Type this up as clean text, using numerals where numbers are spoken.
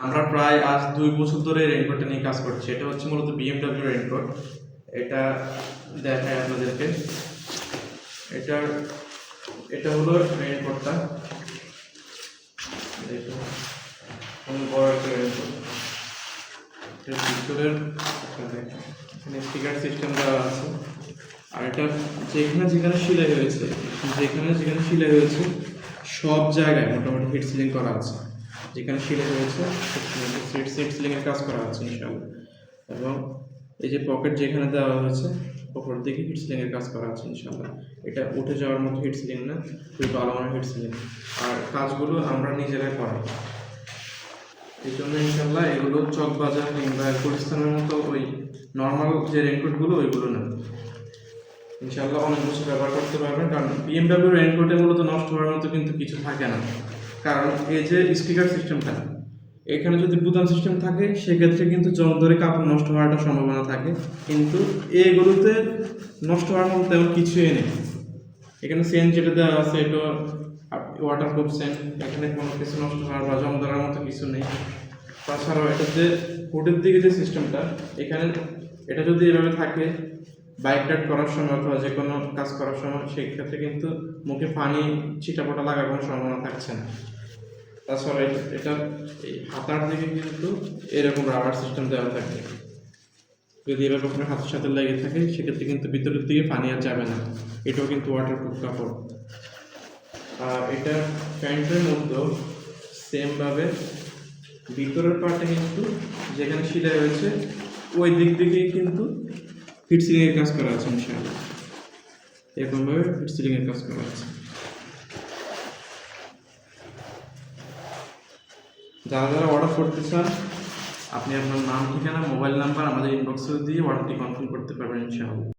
আমরা প্রায় আজ 2 বছর ধরে রেইনকোটটা নিয়ে কাজ করছি। এটা হচ্ছে মূলত BMW রেইনকোট। এটা দেখায় আপনাদেরকে। এটার এটা হলো রেইনকোটটা। দেখুন অনেক বড় একটা রেইনকোট। এটার ভিতরের এখানে স্টিকার সিস্টেম দেওয়া আছে। আর এটা যেখানে সেলাই হয়েছে সব জায়গায় মোটামুটি হিট সিলিং করা আছে। যেখানে সেলাই হয়েছে সিট সিলিং এর কাজ করা আছে ইনশাআল্লাহ। এবং এই যে পকেট যেখানে দেওয়া হয়েছে উপর দিকে হিট সিলিং এর কাজ করা আছে ইনশাআল্লাহ। এটা উঠে যাওয়ার মতো হিট সিলিং না, খুবই ভালো মানের হিট সিলিং। আর কাজগুলো আমরা নিজেরাই করাই। এই জন্য ইনশাআল্লাহ এগুলো চকবাজার কিংবা গুলিস্তানের মতো ওই নর্মাল যে রেইনকোটগুলো ওইগুলো না। ইনশাআল্লাহ অনেক বছর ব্যবহার করতে পারবেন। কারণ BMW রেইনকোটে মূলত নষ্ট হওয়ার মতো কিন্তু কিছু থাকে না। কারণ এই যে স্টিকার সিস্টেমটা, এখানে যদি বুতাম সিস্টেম থাকে সেক্ষেত্রে কিন্তু জং ধরে কাপড় নষ্ট হওয়ার একটা সম্ভাবনা থাকে, কিন্তু এগুলোতে নষ্ট হওয়ার মতো তেমন কিছুই নেই। এখানে সেন্ট যেটা দেওয়া আছে এটা ওয়াটারপ্রুফ সেন্ট, এখানে কোনো কিছু নষ্ট হওয়ার বা জং ধরার মতো কিছু নেই। তাছাড়াও এটাতে হুডের দিকে যে সিস্টেমটা, এখানে এটা যদি এভাবে থাকে বাইক রাইড করার সময় অথবা যে কোনো কাজ করার সময় সেই ক্ষেত্রে কিন্তু মুখে পানি ছিটাফোটা লাগার কোনো সম্ভাবনা থাকছে না। তাছাড়া এটা এই হাতার দিকে কিন্তু এরকম রাবার সিস্টেম দেওয়া থাকে। যদি এভাবে আপনার হাতের সাথে লেগে থাকে সেক্ষেত্রে কিন্তু ভিতরের দিকে পানি আর যাবে না। এটাও কিন্তু ওয়াটারপ্রুফ কাপড়। আর এটা প্যান্টের মধ্যেও সেমভাবে ভিতরের পার্টে কিন্তু যেখানে সেলাই হয়েছে ওই দিক দিকেই কিন্তু হিট সিলিং এর কাজ করা আছে ইনশাআল্লাহ। এরকমভাবে হিট সিলিং এর কাজ করা আছে। যারা অর্ডার করতে চান আপনি আপনার নাম, ঠিকানা, মোবাইল নাম্বার আমাদের ইনবক্সে দিয়ে অর্ডারটি কনফার্ম করতে পারবেন ইনশাআল্লাহ।